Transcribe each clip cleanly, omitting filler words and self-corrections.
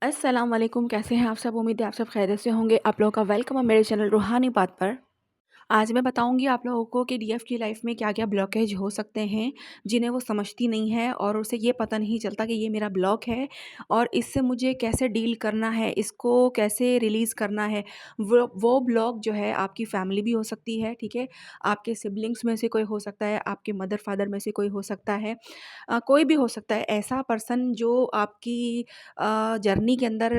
अस्सलाम वालेकुम, कैसे हैं आप सब? उम्मीद है आप सब खैरियत से होंगे। आप लोगों का वेलकम है मेरे चैनल रूहानी बात पर। आज मैं बताऊँगी आप लोगों को कि डीएफ की लाइफ़ में क्या-क्या ब्लॉकेज हो सकते हैं, जिन्हें वो समझती नहीं है और उसे ये पता नहीं चलता कि ये मेरा ब्लॉक है और इससे मुझे कैसे डील करना है, इसको कैसे रिलीज़ करना है। वो ब्लॉक जो है आपकी फैमिली भी हो सकती है, ठीक है? आपके सिबलिंग्स में से कोई हो सकता है, आपके मदर-फादर में से कोई हो सकता है। कोई भी हो सकता है ऐसा पर्सन जो आपकी जर्नी के अंदर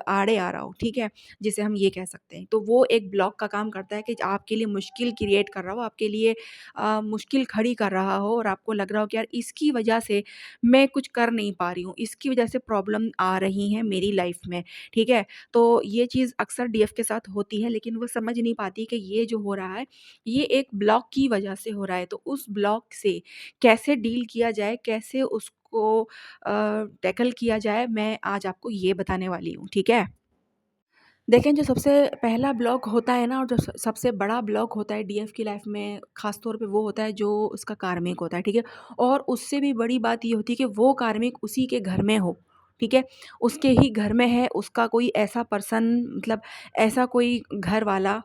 आड़े आ रहा हो, ठीक है? जिसे हम ये कह सकते हैं। तो वो एक ब्लॉक का काम करता है कि आपके लिए मुश्किल क्रिएट कर रहा हो, आपके लिए मुश्किल खड़ी कर रहा हो और आपको लग रहा हो कि यार इसकी वजह से मैं कुछ कर नहीं पा रही हूँ, इसकी वजह से प्रॉब्लम आ रही हैं मेरी लाइफ़ में, ठीक है? तो ये चीज़ अक्सर डीएफ के साथ होती है लेकिन वो समझ नहीं पाती कि ये जो हो रहा है, ये एक ब्लॉक की वजह से हो रहा है। तो उस ब्लॉक से कैसे डील किया जाए, कैसे उसको टैकल किया जाए, मैं आज आपको ये बताने वाली हूँ, ठीक है? देखें, जो सबसे पहला ब्लॉक होता है ना और जो सबसे बड़ा ब्लॉक होता है डीएफ की लाइफ में, ख़ास तौर पे वो होता है जो उसका कार्मिक होता है, ठीक है? और उससे भी बड़ी बात ये होती है कि वो कार्मिक उसी के घर में हो, ठीक है? उसके ही घर में है, उसका कोई ऐसा पर्सन, मतलब ऐसा कोई घर वाला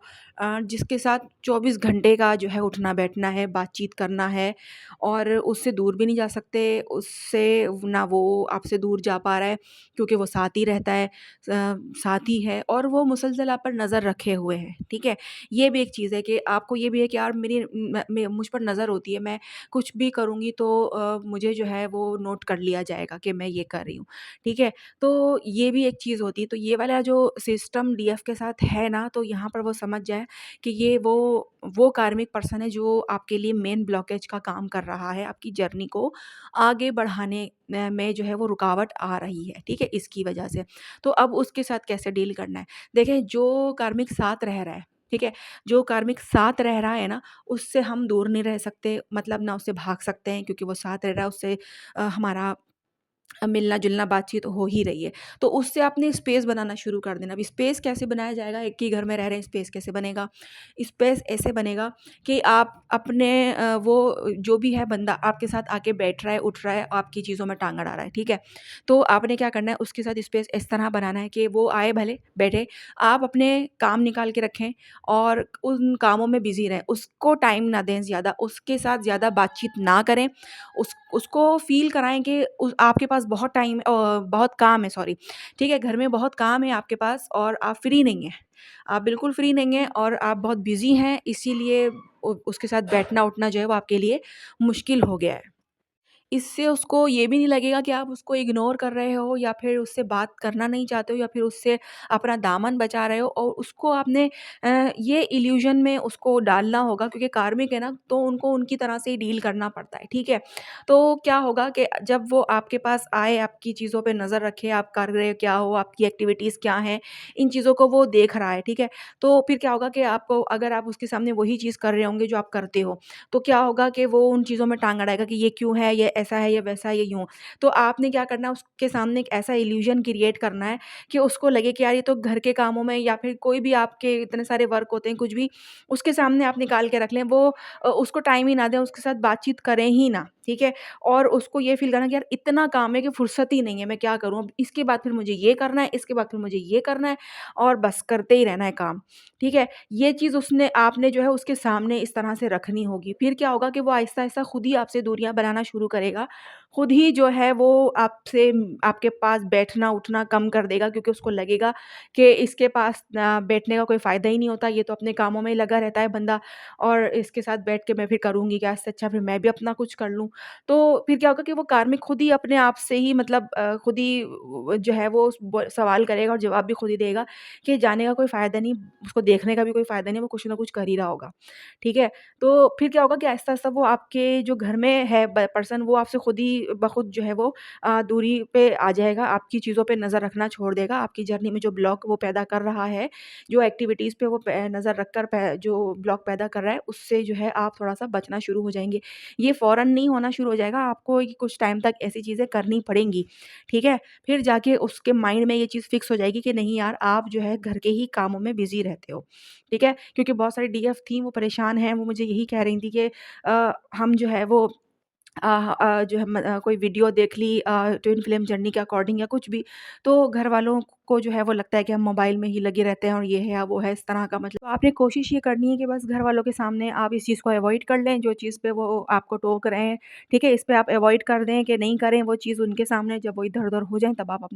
जिसके साथ 24 घंटे का जो है उठना-बैठना है, बातचीत करना है और उससे दूर भी नहीं जा सकते, उससे ना वो आपसे दूर जा पा रहा है क्योंकि वो साथ ही रहता है, साथी है और वो मुसलसल आप पर नज़र रखे हुए हैं, ठीक है? ये भी एक चीज़ है कि आपको ये भी है कि यार मुझ पर नज़र होती है, मैं कुछ भी करूँगी तो मुझे जो है वो नोट कर लिया जाएगा कि मैं ये कर रही हूँ, ठीक है? तो ये भी एक चीज़ होती है, तो ये वाला जो सिस्टम डीएफ के साथ है ना, तो यहाँ पर वो समझ जाए कि ये वो कार्मिक पर्सन है जो आपके लिए मेन ब्लॉकेज का काम कर रहा है, आपकी जर्नी को आगे बढ़ाने में जो है वो रुकावट आ रही है, ठीक है? इसकी वजह से। तो अब उसके साथ कैसे डील करना है? देखें, जो कार्मिक साथ रह रहा है, ठीक है? जो कार्मिक साथ रह रहा है ना, उससे हम दूर नहीं रह सकते, मतलब ना उससे भाग सकते हैं क्योंकि वो साथ रह रहा है, उससे हमारा मिलना-जुलना बातचीत हो ही रही है। तो उससे आपने स्पेस बनाना शुरू कर देना। अब स्पेस कैसे बनाया जाएगा? एक ही घर में रह रहे हैं, स्पेस कैसे बनेगा? स्पेस ऐसे बनेगा कि आप अपने वो जो भी है बंदा आपके साथ आके बैठ रहा है, उठ रहा है, आपकी चीज़ों में टाँग अड़ा रहा है, ठीक है? तो आपने क्या करना है, उसके साथ स्पेस इस तरह बनाना है कि वो आए भले, बैठे, आप अपने काम निकाल के रखें और उन कामों में बिज़ी रहें। उसको टाइम ना दें ज़्यादा, उसके साथ ज़्यादा बातचीत ना करें। उसको फ़ील कराएँ कि आपके पास बहुत टाइम बहुत काम है, सॉरी, ठीक है? घर में बहुत काम है आपके पास और आप फ्री नहीं हैं। आप बिल्कुल फ्री नहीं हैं और आप बहुत बिज़ी हैं, इसीलिए उसके साथ बैठना-उठना जो है वो आपके लिए मुश्किल हो गया है। इससे उसको ये भी नहीं लगेगा कि आप उसको इग्नोर कर रहे हो या फिर उससे बात करना नहीं चाहते हो या फिर उससे अपना दामन बचा रहे हो और उसको आपने ये इल्यूज़न में उसको डालना होगा क्योंकि कार्मिक है ना, तो उनको उनकी तरह से ही डील करना पड़ता है, ठीक है? तो क्या होगा कि जब वो आपके पास आए, आपकी चीज़ों पे नज़र रखे, आप कर रहे क्या हो, आपकी एक्टिविटीज़ क्या हैं, इन चीज़ों को वो देख रहा है, ठीक है? तो फिर क्या होगा कि आपको, अगर आप उसके सामने वही चीज़ कर रहे होंगे जो आप करते हो, तो क्या होगा कि वो उन चीज़ों में टांग अड़ाएगा कि ये क्यों है, ये ऐसा है, ये वैसा है, ये यूँ। तो आपने क्या करना है, उसके सामने एक ऐसा इल्यूज़न क्रिएट करना है कि उसको लगे कि यार ये तो घर के कामों में या फिर कोई भी आपके इतने सारे वर्क होते हैं, कुछ भी उसके सामने आप निकाल के रख लें, वो उसको टाइम ही ना दें, उसके साथ बातचीत करें ही ना, ठीक है? और उसको ये फ़ील कराना कि यार इतना काम है कि फुर्सत ही नहीं है, मैं क्या करूँ अब? इसके बाद फिर मुझे ये करना है, इसके बाद फिर मुझे ये करना है और बस करते ही रहना है काम, ठीक है? ये चीज़ उसने आपने जो है उसके सामने इस तरह से रखनी होगी। फिर क्या होगा कि वो आहिस्ता-आहिस्ता खुद ही आपसे दूरियाँ बनाना शुरू करेगा। खुद ही जो है वो आपसे आपके पास बैठना-उठना कम कर देगा क्योंकि उसको लगेगा कि इसके पास बैठने का कोई फ़ायदा ही नहीं होता, ये तो अपने कामों में ही लगा रहता है बंदा और इसके साथ बैठ के मैं फिर करूँगी क्या? इससे अच्छा फिर मैं भी अपना कुछ कर लूँ। तो फिर क्या होगा कि वो कार्मिक खुद ही अपने आप से ही, मतलब खुद ही जो है वो ब सवाल करेगा और जवाब भी खुद ही देगा कि जाने का कोई फ़ायदा नहीं, उसको देखने का भी कोई फ़ायदा नहीं, वो कुछ ना कुछ कर ही रहा होगा, ठीक है? तो फिर क्या होगा कि आहिस्ता-आहिस्ता वो आपके जो घर में है पर्सन, वो आपसे खुद ही ब-खुद जो है वो दूरी पे आ जाएगा, आपकी चीज़ों पे नज़र रखना छोड़ देगा, आपकी जर्नी में जो ब्लॉक वो पैदा कर रहा है, जो एक्टिविटीज़ पे वो नज़र रखकर जो ब्लॉक पैदा कर रहा है, उससे जो है आप थोड़ा-सा बचना शुरू हो जाएँगे। ये फ़ौरन नहीं होना शुरू हो जाएगा, आपको ये कुछ टाइम तक ऐसी चीज़ें करनी पड़ेंगी, ठीक है? फिर जाके उसके माइंड में ये चीज़ फ़िक्स हो जाएगी कि नहीं यार, आप जो है घर के ही कामों में बिज़ी रहते हो, ठीक है? क्योंकि बहुत सारी डीएफ थी, वो परेशान हैं, वो मुझे यही कह रही थी कि हम जो है वो जो है कोई वीडियो देख ली ट्विन फ्लेम जर्नी के अकॉर्डिंग या कुछ भी, तो घर वालों को जो है वो लगता है कि हम मोबाइल में ही लगे रहते हैं और ये है या वो है, इस तरह का मतलब। तो आपने कोशिश ये करनी है कि बस घर वालों के सामने आप इस चीज़ को अवॉइड कर लें, जो चीज़ पे वो आपको टोक रहे हैं, ठीक है? इस पे आप अवॉइड कर दें कि नहीं करें वो चीज़ उनके सामने। जब वो इधर-उधर हो जाएँ तब आप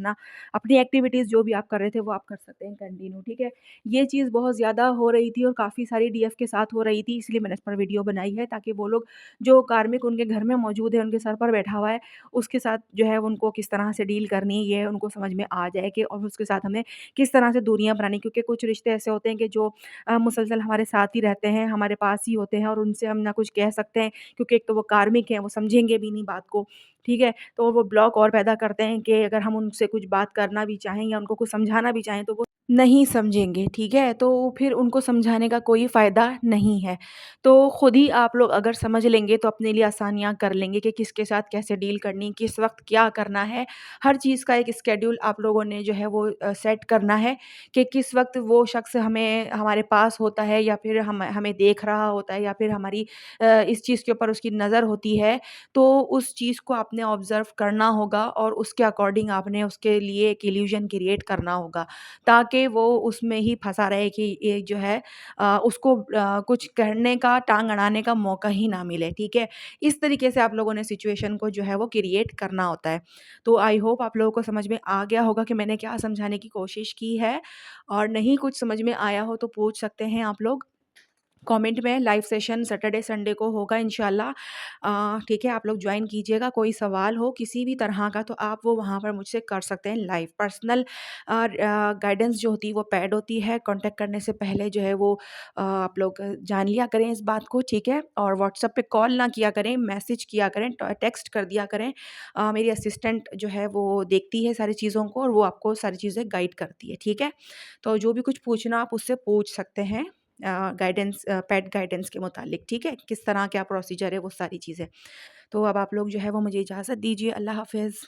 अपनी एक्टिविटीज़ जो भी आप कर रहे थे वो आप कर सकते हैं कंटिन्यू, ठीक है? ये चीज़ बहुत ज़्यादा हो रही थी और काफ़ी सारी डीएफ के साथ हो रही थी, इसलिए मैंने इस पर वीडियो बनाई है, ताकि वो लोग जो कार्मिक उनके घर में मौजूद है, उनके सर पर बैठा हुआ है, उसके साथ जो है उनको किस तरह से डील करनी है, ये उनको समझ में आ जाए कि और उसके साथ हमें किस तरह से दूरियाँ बनानी। क्योंकि कुछ रिश्ते ऐसे होते हैं कि जो मुसलसल हमारे साथ ही रहते हैं, हमारे पास ही होते हैं और उनसे हम ना कुछ कह सकते हैं, क्योंकि एक तो वो कार्मिक हैं, वो समझेंगे भी नहीं बात को, ठीक है? तो वो ब्लॉक और पैदा करते हैं कि अगर हम उनसे कुछ बात करना भी चाहें या उनको कुछ समझाना भी चाहें, तो वो नहीं समझेंगे, ठीक है? तो फिर उनको समझाने का कोई फ़ायदा नहीं है। तो खुद ही आप लोग अगर समझ लेंगे तो अपने लिए आसानियाँ कर लेंगे कि किसके साथ कैसे डील करनी, किस वक़्त क्या करना है। हर चीज़ का एक शेड्यूल आप लोगों ने जो है वो सेट करना है कि किस वक़्त वो शख़्स हमें हमारे पास होता है या फिर हमें देख रहा होता है या फिर हमारी इस चीज़ के ऊपर उसकी नज़र होती है। तो उस चीज़ को आपने ऑब्ज़र्व करना होगा और उसके अकॉर्डिंग आपने उसके लिए एक इल्यूज़न क्रिएट करना होगा, ताकि वो उसमें ही फँसा रहे कि ये जो है उसको कुछ करने का, टाँग अड़ाने का मौका ही ना मिले, ठीक है? इस तरीके से आप लोगों ने सिचुएशन को जो है वो क्रिएट करना होता है। तो आई होप आप लोगों को समझ में आ गया होगा कि मैंने क्या समझाने की कोशिश की है, और नहीं कुछ समझ में आया हो तो पूछ सकते हैं आप लोग कमेंट में। लाइव सेशन सैटरडे संडे को होगा इंशाल्लाह। ठीक है, आप लोग ज्वाइन कीजिएगा। कोई सवाल हो किसी भी तरह का तो आप वो वहाँ पर मुझसे कर सकते हैं लाइव। पर्सनल गाइडेंस जो होती है वो पेड होती है। कॉन्टैक्ट करने से पहले जो है वो आप लोग जान लिया करें इस बात को, ठीक है? और व्हाट्सएप पे कॉल ना किया करें, मैसेज किया करें, टेक्स्ट कर दिया करें। मेरी असिस्टेंट जो है वो देखती है सारी चीज़ों को और वो आपको सारी चीज़ें गाइड करती है, ठीक है? तो जो भी कुछ पूछना आप उससे पूछ सकते हैं पेट गाइडेंस के मुतालिक, ठीक है? किस तरह क्या प्रोसीजर है वो सारी चीज़ें। तो अब आप लोग जो है वो मुझे इजाज़त दीजिए। अल्लाह हाफ़िज़।